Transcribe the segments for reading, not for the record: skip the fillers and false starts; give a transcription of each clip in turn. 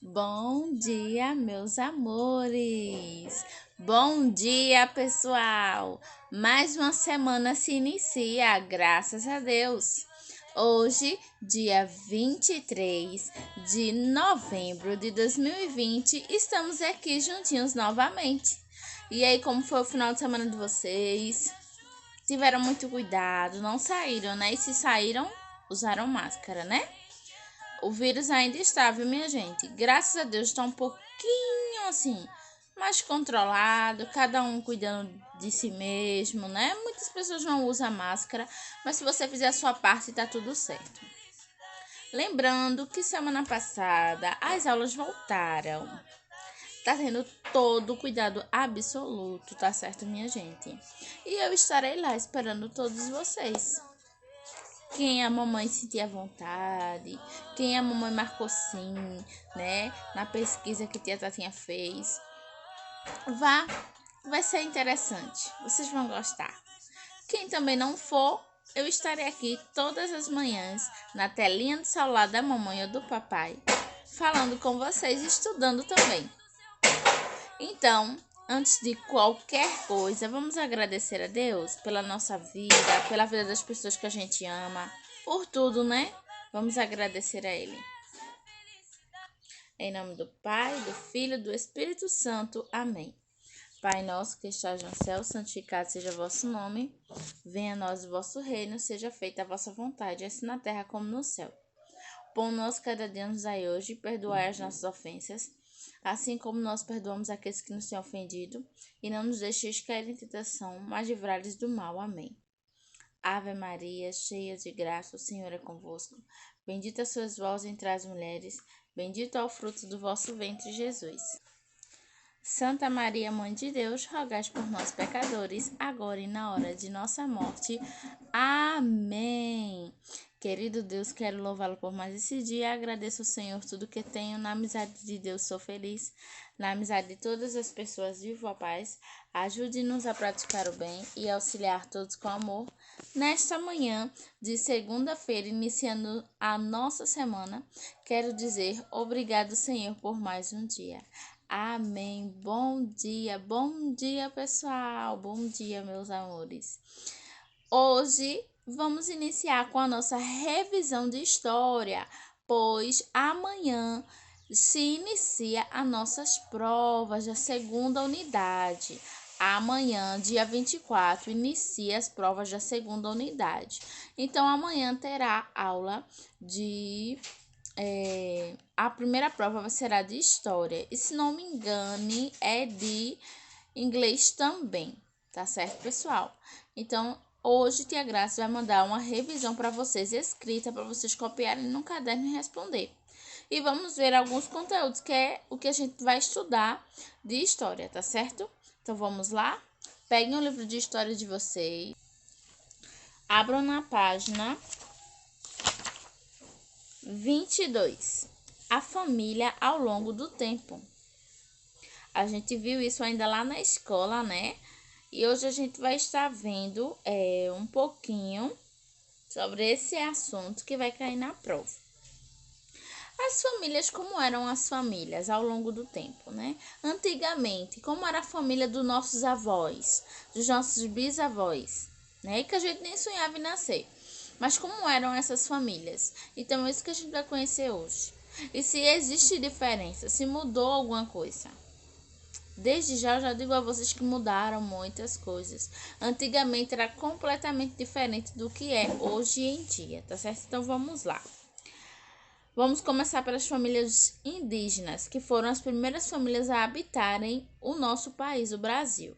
Bom dia, meus amores! Bom dia, pessoal! Mais uma semana se inicia, graças a Deus! Hoje, dia 23 de novembro de 2020, estamos aqui juntinhos novamente. E aí, como foi o final de semana de vocês? Tiveram muito cuidado, não saíram, né? E se saíram, usaram máscara, né? O vírus ainda está, viu, minha gente? Graças a Deus está um pouquinho assim, mais controlado, cada um cuidando de si mesmo, né? Muitas pessoas não usam máscara, mas se você fizer a sua parte, tá tudo certo. Lembrando que semana passada as aulas voltaram. Tá tendo todo o cuidado absoluto, tá certo, minha gente? E eu estarei lá esperando todos vocês. Quem a mamãe sentir à vontade, quem a mamãe marcou sim, né? Na pesquisa que tia Tatinha fez. Vá, vai ser interessante. Vocês vão gostar. Quem também não for, eu estarei aqui todas as manhãs na telinha do celular da mamãe ou do papai, falando com vocês e estudando também. Então, antes de qualquer coisa, vamos agradecer a Deus pela nossa vida, pela vida das pessoas que a gente ama, por tudo, né? Vamos agradecer a Ele. Em nome do Pai, do Filho e do Espírito Santo. Amém. Pai nosso que estás no céu, santificado seja o vosso nome. Venha a nós o vosso reino, seja feita a vossa vontade, assim na terra como no céu. Pão nosso cada dia nos dai hoje, perdoai as nossas ofensas, assim como nós perdoamos aqueles que nos têm ofendido, e não nos deixeis cair em tentação, mas livrai-nos do mal. Amém. Ave Maria, cheia de graça, o Senhor é convosco. Bendita sois vós entre as mulheres, bendito é o fruto do vosso ventre, Jesus. Santa Maria, Mãe de Deus, rogai por nós, pecadores, agora e na hora de nossa morte. Amém. Querido Deus, quero louvá-lo por mais esse dia. Agradeço ao Senhor tudo que tenho. Na amizade de Deus sou feliz. Na amizade de todas as pessoas vivo a paz. Ajude-nos a praticar o bem e auxiliar todos com amor. Nesta manhã de segunda-feira, iniciando a nossa semana, quero dizer obrigado, Senhor, por mais um dia. Amém. Bom dia, pessoal. Bom dia, meus amores. Hoje vamos iniciar com a nossa revisão de história, pois amanhã se inicia as nossas provas da segunda unidade. Amanhã, dia 24, inicia as provas da segunda unidade. Então, amanhã terá aula de a primeira prova será de história. E se não me engane, é de inglês também. Tá certo, pessoal? Então, hoje Tia Graça vai mandar uma revisão para vocês escrita para vocês copiarem no caderno e responder. E vamos ver alguns conteúdos que é o que a gente vai estudar de história, tá certo? Então vamos lá? Peguem o livro de história de vocês. Abram na página 22. A família ao longo do tempo. A gente viu isso ainda lá na escola, né? E hoje a gente vai estar vendo um pouquinho sobre esse assunto que vai cair na prova. As famílias, como eram as famílias ao longo do tempo, né? Antigamente, como era a família dos nossos avós, dos nossos bisavós, né? Que a gente nem sonhava em nascer. Mas como eram essas famílias? Então, é isso que a gente vai conhecer hoje. E se existe diferença, se mudou alguma coisa. Desde já, eu já digo a vocês que mudaram muitas coisas. Antigamente era completamente diferente do que é hoje em dia, tá certo? Então, vamos lá. Vamos começar pelas famílias indígenas, que foram as primeiras famílias a habitarem o nosso país, o Brasil.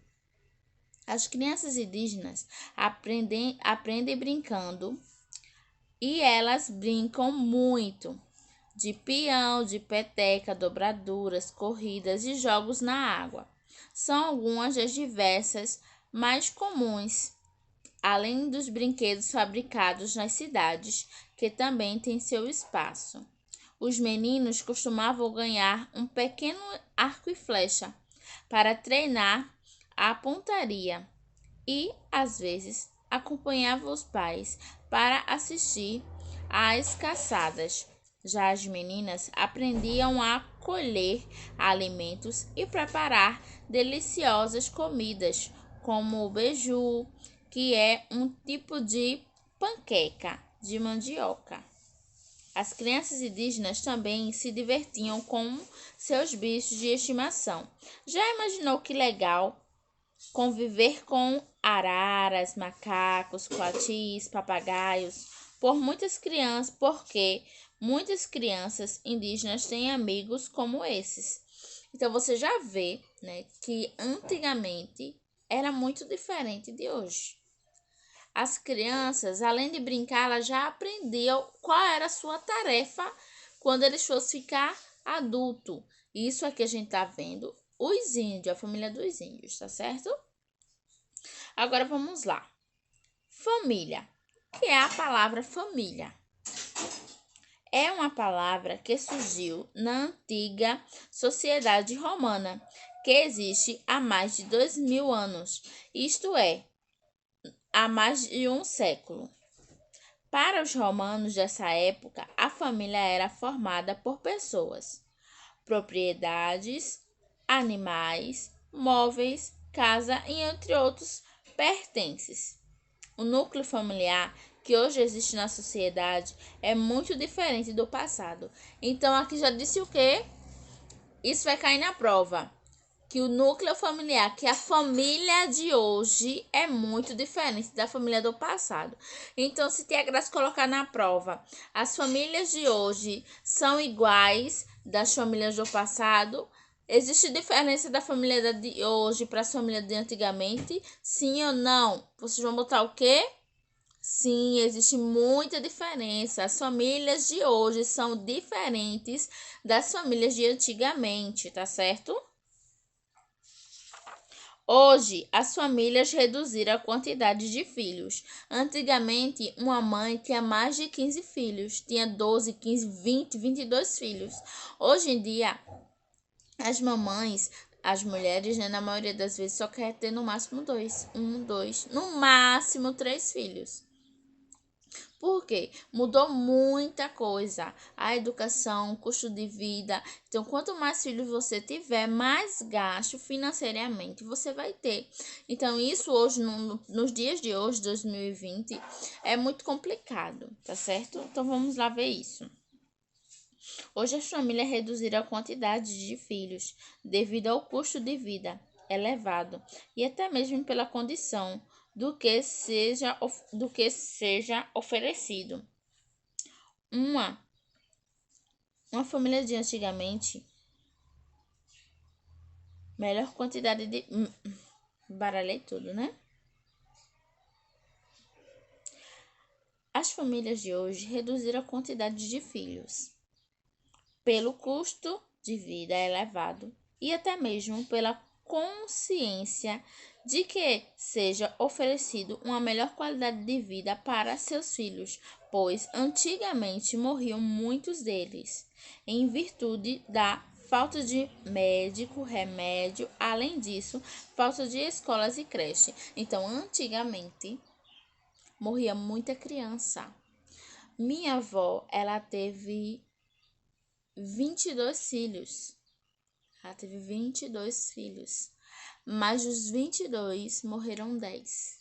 As crianças indígenas aprendem brincando e elas brincam muito de peão, de peteca, dobraduras, corridas e jogos na água. São algumas das diversas mais comuns, além dos brinquedos fabricados nas cidades, que também têm seu espaço. Os meninos costumavam ganhar um pequeno arco e flecha para treinar a pontaria e, às vezes, acompanhavam os pais para assistir às caçadas. Já as meninas aprendiam a colher alimentos e preparar deliciosas comidas, como o beiju, que é um tipo de panqueca de mandioca. As crianças indígenas também se divertiam com seus bichos de estimação. Já imaginou que legal conviver com araras, macacos, coatis, papagaios? Porque muitas crianças indígenas têm amigos como esses. Então você já vê, né, que antigamente era muito diferente de hoje. As crianças, além de brincar, elas já aprendiam qual era a sua tarefa quando eles fossem ficar adulto. Isso aqui a gente tá vendo os índios, a família dos índios, tá certo? Agora vamos lá. Família. O que é a palavra família? É uma palavra que surgiu na antiga sociedade romana, que existe há mais de 2000 anos, isto é, há mais de um século. Para os romanos dessa época, a família era formada por pessoas, propriedades, animais, móveis, casa e entre outros pertences. O núcleo familiar que hoje existe na sociedade é muito diferente do passado. Então, aqui já disse o quê? Isso vai cair na prova. Que o núcleo familiar, que a família de hoje é muito diferente da família do passado. Então, se Tia Graça colocar na prova, as famílias de hoje são iguais das famílias do passado? Existe diferença da família de hoje para as famílias de antigamente? Sim ou não? Vocês vão botar o quê? Sim, existe muita diferença. As famílias de hoje são diferentes das famílias de antigamente, tá certo? Hoje, as famílias reduziram a quantidade de filhos. Antigamente, uma mãe tinha mais de 15 filhos, tinha 12, 15, 20, 22 filhos. Hoje em dia, as mamães, as mulheres, né, na maioria das vezes, só quer ter no máximo dois, no máximo três filhos. Por quê? Mudou muita coisa. A educação, o custo de vida. Então, quanto mais filhos você tiver, mais gasto financeiramente você vai ter. Então, isso hoje, nos dias de hoje, 2020, é muito complicado, tá certo? Então, vamos lá ver isso. Hoje, as famílias reduziram a quantidade de filhos devido ao custo de vida elevado e até mesmo pela condição do que seja oferecido. Uma, uma família de antigamente, melhor quantidade de. Baralhei tudo, né? As famílias de hoje reduziram a quantidade de filhos pelo custo de vida elevado e até mesmo pela consciência de que seja oferecido uma melhor qualidade de vida para seus filhos, pois antigamente morriam muitos deles em virtude da falta de médico, remédio, além disso, falta de escolas e creche. Então, antigamente morria muita criança. Minha avó, ela teve 22 filhos. Ela teve 22 filhos. Mas dos 22 morreram 10.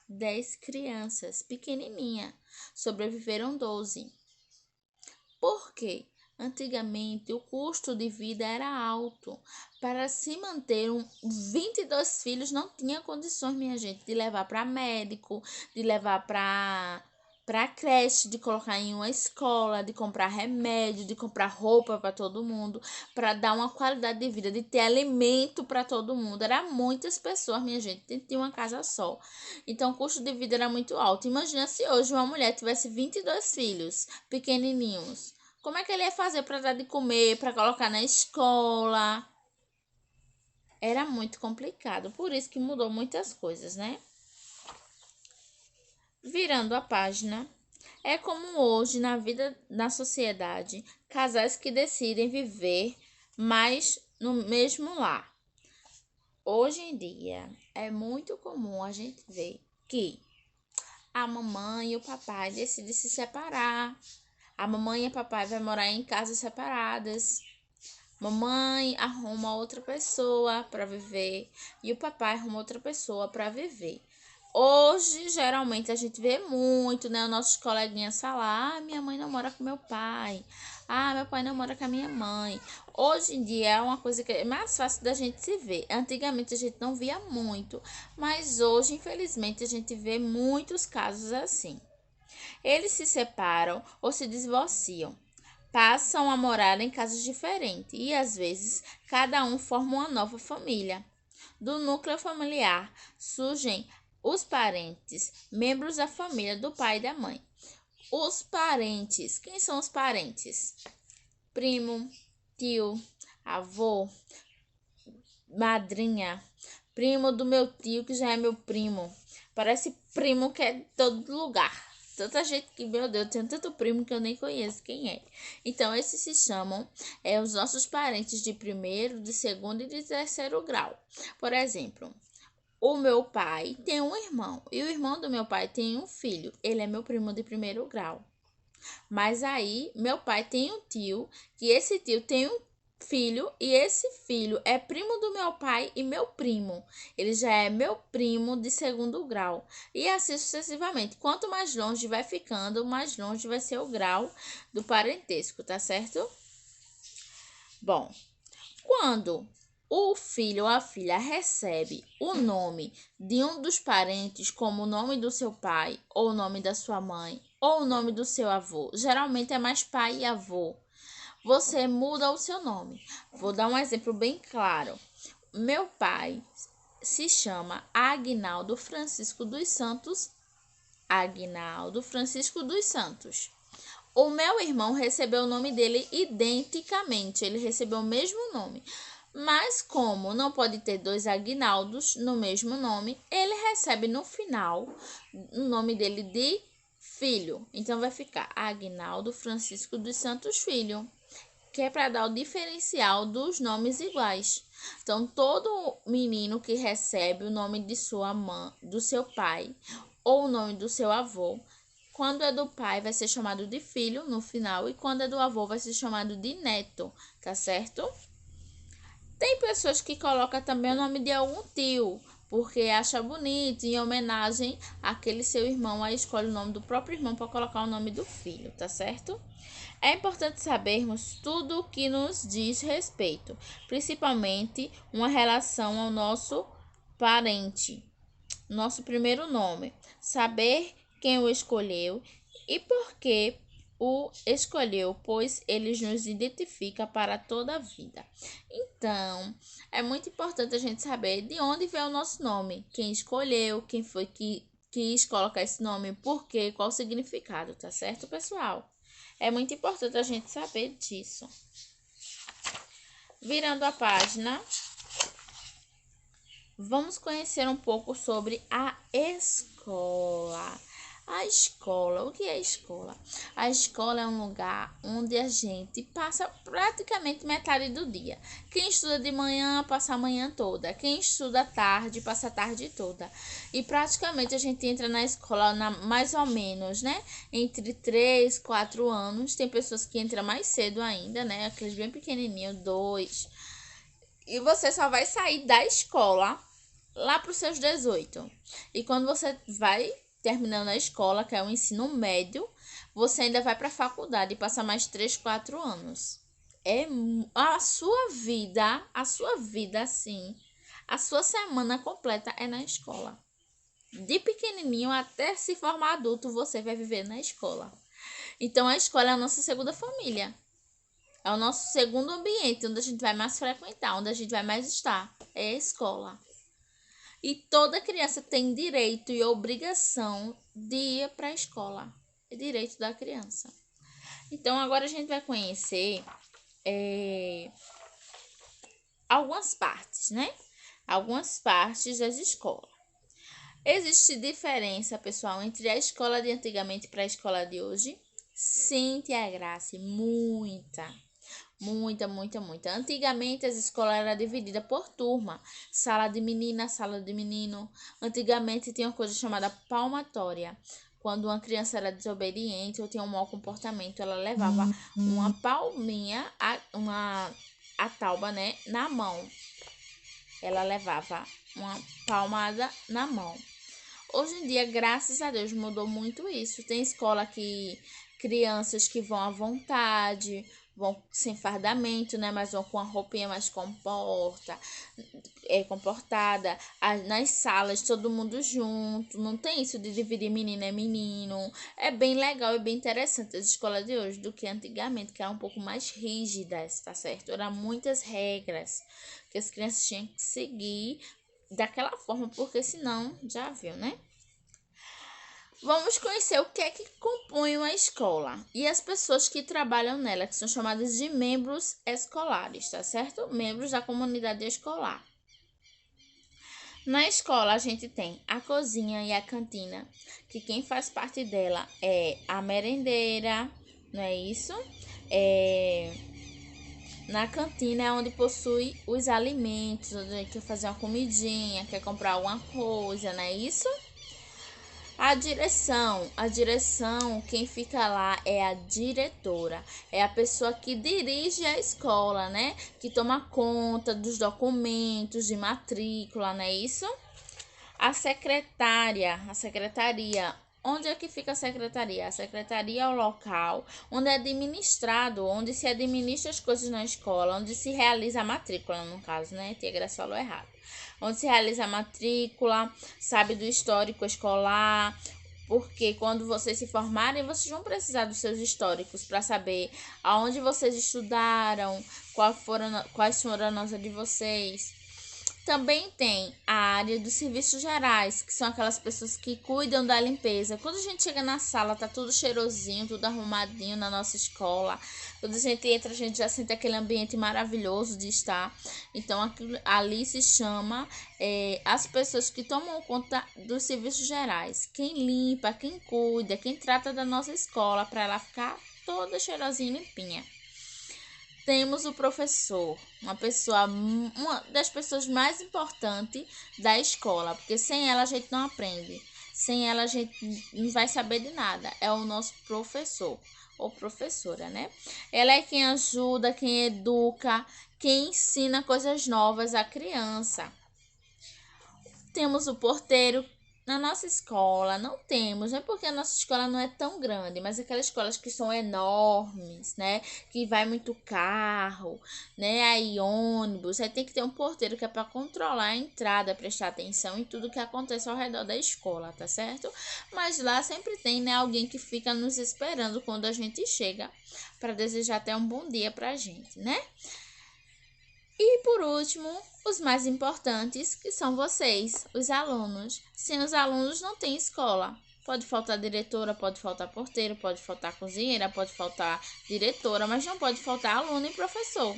10 crianças pequenininha. Sobreviveram 12. Por quê? Antigamente o custo de vida era alto. Para se manter 22 filhos não tinha condições, minha gente, de levar para médico, de levar para creche, de colocar em uma escola, de comprar remédio, de comprar roupa para todo mundo, para dar uma qualidade de vida, de ter alimento para todo mundo. Era muitas pessoas, minha gente, tinha uma casa só. Então o custo de vida era muito alto. Imagina se hoje uma mulher tivesse 22 filhos pequenininhos. Como é que ele ia fazer para dar de comer, para colocar na escola? Era muito complicado, por isso que mudou muitas coisas, né? Virando a página, é como hoje na vida na sociedade, casais que decidem viver mais no mesmo lar. Hoje em dia é muito comum a gente ver que a mamãe e o papai decidem se separar, A mamãe e o papai vai morar em casas separadas. Mamãe arruma outra pessoa para viver e o papai arruma outra pessoa para viver. Hoje, geralmente, a gente vê muito, né? Os nossos coleguinhas falar, minha mãe não mora com meu pai. Meu pai não mora com a minha mãe. Hoje em dia é uma coisa que é mais fácil da gente se ver. Antigamente a gente não via muito, mas hoje, infelizmente, a gente vê muitos casos assim. Eles se separam ou se divorciam, passam a morar em casas diferentes e às vezes cada um forma uma nova família. Do núcleo familiar surgem os parentes, membros da família do pai e da mãe. Os parentes, quem são os parentes? Primo, tio, avô, madrinha, primo do meu tio que já é meu primo. Parece primo que é de todo lugar. Tanta gente que, meu Deus, tem tanto primo que eu nem conheço quem é. Então, esses se chamam os nossos parentes de primeiro, de segundo e de terceiro grau. Por exemplo, o meu pai tem um irmão e o irmão do meu pai tem um filho. Ele é meu primo de primeiro grau. Mas aí, meu pai tem um tio, que esse tio tem um filho, e esse filho é primo do meu pai e meu primo. Ele já é meu primo de segundo grau. E assim sucessivamente. Quanto mais longe vai ficando, mais longe vai ser o grau do parentesco, tá certo? Bom, quando o filho ou a filha recebe o nome de um dos parentes, como o nome do seu pai, ou o nome da sua mãe, ou o nome do seu avô, geralmente é mais pai e avô, você muda o seu nome. Vou dar um exemplo bem claro. Meu pai se chama Aguinaldo Francisco dos Santos. Aguinaldo Francisco dos Santos. O meu irmão recebeu o nome dele identicamente, ele recebeu o mesmo nome. Mas como não pode ter dois Aguinaldos no mesmo nome, ele recebe no final o nome dele de filho. Então vai ficar Aguinaldo Francisco dos Santos Filho, que é para dar o diferencial dos nomes iguais. Então todo menino que recebe o nome de sua mãe, do seu pai ou o nome do seu avô, quando é do pai vai ser chamado de filho no final e quando é do avô vai ser chamado de neto, tá certo? Tem pessoas que colocam também o nome de algum tio, porque acha bonito, em homenagem àquele seu irmão, aí escolhe o nome do próprio irmão para colocar o nome do filho, tá certo? É importante sabermos tudo o que nos diz respeito, principalmente uma relação ao nosso parente, nosso primeiro nome, saber quem o escolheu e por que o escolheu, pois ele nos identifica para toda a vida. Então, é muito importante a gente saber de onde veio o nosso nome, quem escolheu, quem foi que quis colocar esse nome, por quê, qual o significado, tá certo, pessoal? É muito importante a gente saber disso. Virando a página, vamos conhecer um pouco sobre a escola. A escola, o que é a escola? A escola é um lugar onde a gente passa praticamente metade do dia. Quem estuda de manhã, passa a manhã toda. Quem estuda à tarde, passa a tarde toda. E praticamente a gente entra na escola mais ou menos, né? Entre 3, 4 anos. Tem pessoas que entram mais cedo ainda, né? Aqueles bem pequenininhos, 2. E você só vai sair da escola lá para os seus 18. E quando você vai terminando a escola, que é o ensino médio, você ainda vai para a faculdade e passa mais 3, 4 anos. É a sua vida assim, a sua semana completa é na escola. De pequenininho até se formar adulto, você vai viver na escola. Então a escola é a nossa segunda família. É o nosso segundo ambiente, onde a gente vai mais frequentar, onde a gente vai mais estar. É a escola. E toda criança tem direito e obrigação de ir para a escola. É direito da criança. Então, agora a gente vai conhecer algumas partes, né? Algumas partes das escolas. Existe diferença, pessoal, entre a escola de antigamente para a escola de hoje? Sim, tia Graça, muita. Muita, muita, muita. Antigamente as escolas eram divididas por turma. Sala de menina, sala de menino. Antigamente tinha uma coisa chamada palmatória. quando uma criança era desobediente ou tinha um mau comportamento, ela levava uma palminha, a tauba, né, na mão. Ela levava uma palmada na mão. Hoje em dia, graças a Deus, mudou muito isso. Tem escola que crianças que vão à vontade, vão sem fardamento, né? Mas vão com a roupinha mais comportada. Nas salas, todo mundo junto. Não tem isso de dividir menino é menino. É bem legal e bem interessante as escolas de hoje do que antigamente, que eram um pouco mais rígidas, tá certo? Eram muitas regras que as crianças tinham que seguir daquela forma, porque senão, já viu, né? Vamos conhecer o que é que compõe uma escola e as pessoas que trabalham nela, que são chamadas de membros escolares, tá certo? Membros da comunidade escolar. Na escola a gente tem a cozinha e a cantina, que quem faz parte dela é a merendeira, não é isso? Na cantina é onde possui os alimentos, onde a gente quer fazer uma comidinha, quer comprar alguma coisa, não é isso? A direção, quem fica lá é a diretora, é a pessoa que dirige a escola, né? Que toma conta dos documentos de matrícula, não é isso? A secretaria. Onde é que fica a secretaria? A secretaria é o local onde é administrado, onde se administra as coisas na escola, onde se realiza a matrícula, no caso, né? Tia Graça falou errado. Onde se realiza a matrícula, sabe do histórico escolar, porque quando vocês se formarem, vocês vão precisar dos seus históricos para saber aonde vocês estudaram, quais foram a nota de vocês. Também tem a área dos serviços gerais, que são aquelas pessoas que cuidam da limpeza. Quando a gente chega na sala, tá tudo cheirosinho, tudo arrumadinho na nossa escola. Quando a gente entra, a gente já sente aquele ambiente maravilhoso de estar. Então, ali se chama as pessoas que tomam conta dos serviços gerais. Quem limpa, quem cuida, quem trata da nossa escola para ela ficar toda cheirosinha e limpinha. Temos o professor, uma das pessoas mais importantes da escola, porque sem ela a gente não aprende, sem ela a gente não vai saber de nada. É o nosso professor ou professora, né? Ela é quem ajuda, quem educa, quem ensina coisas novas à criança. Temos o porteiro. Na nossa escola não temos, não é porque a nossa escola não é tão grande, mas aquelas escolas que são enormes, né? Que vai muito carro, né? Aí ônibus, aí tem que ter um porteiro que é para controlar a entrada, prestar atenção em tudo que acontece ao redor da escola, tá certo? Mas lá sempre tem, né, alguém que fica nos esperando quando a gente chega para desejar até um bom dia pra gente, né? E por último, os mais importantes, que são vocês, os alunos. Sem os alunos não tem escola. Pode faltar diretora, pode faltar porteiro, pode faltar cozinheira, pode faltar diretora, mas não pode faltar aluno e professor.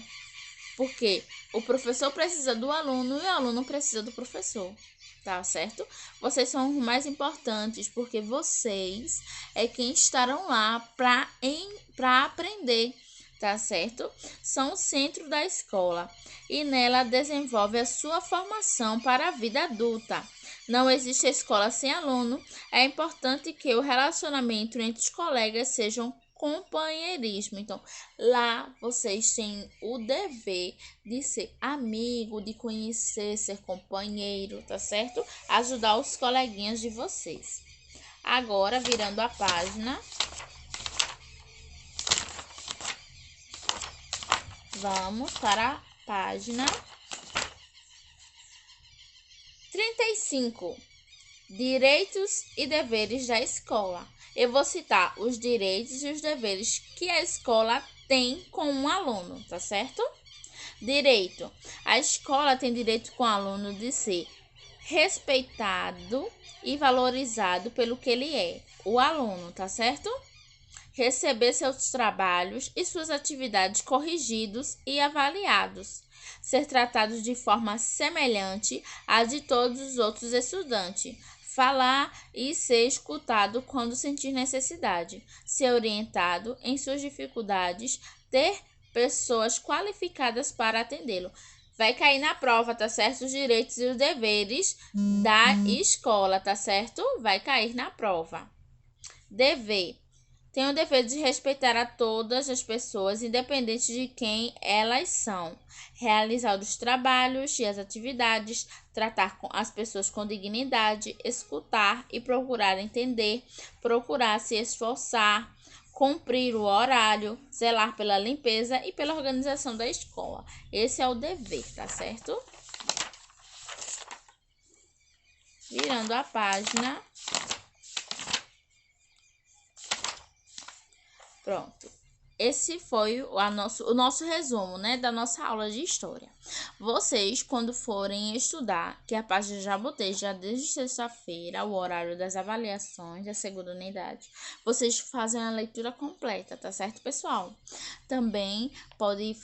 Porque o professor precisa do aluno e o aluno precisa do professor. Tá certo? Vocês são os mais importantes, porque vocês é quem estarão lá para aprender. Tá certo? São o centro da escola e nela desenvolve a sua formação para a vida adulta. Não existe escola sem aluno. É importante que o relacionamento entre os colegas seja um companheirismo. Então, lá vocês têm o dever de ser amigo, de conhecer, ser companheiro, tá certo? Ajudar os coleguinhas de vocês. Agora, virando a página, vamos para a página 35. Direitos e deveres da escola. Eu vou citar os direitos e os deveres que a escola tem com um aluno, tá certo? Direito. A escola tem direito com o aluno de ser respeitado e valorizado pelo que ele é, o aluno, tá certo? Receber seus trabalhos e suas atividades corrigidos e avaliados, ser tratados de forma semelhante à de todos os outros estudantes, falar e ser escutado quando sentir necessidade, ser orientado em suas dificuldades, ter pessoas qualificadas para atendê-lo. Vai cair na prova, tá certo? Os direitos e os deveres da escola, tá certo? Vai cair na prova. Dever. Tem o dever de respeitar a todas as pessoas, independente de quem elas são. Realizar os trabalhos e as atividades, tratar com as pessoas com dignidade, escutar e procurar entender, procurar se esforçar, cumprir o horário, zelar pela limpeza e pela organização da escola. Esse é o dever, tá certo? Virando a página. Pronto. Esse foi o nosso resumo, né, da nossa aula de história. Vocês, quando forem estudar, que a página já botei já desde sexta-feira, o horário das avaliações da segunda unidade, vocês fazem a leitura completa, tá certo, pessoal? Também podem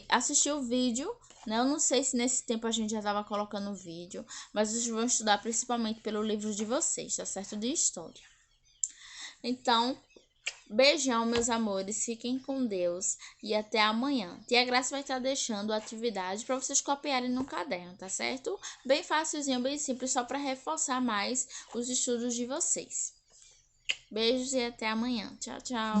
assistir o vídeo, né? Eu não sei se nesse tempo a gente já estava colocando o vídeo, mas vocês vão estudar principalmente pelo livro de vocês, tá certo? De história. Então, beijão, meus amores. Fiquem com Deus e até amanhã. Tia Graça vai estar deixando a atividade para vocês copiarem no caderno, tá certo? Bem facilzinho, bem simples, só para reforçar mais os estudos de vocês. Beijos e até amanhã. Tchau, tchau.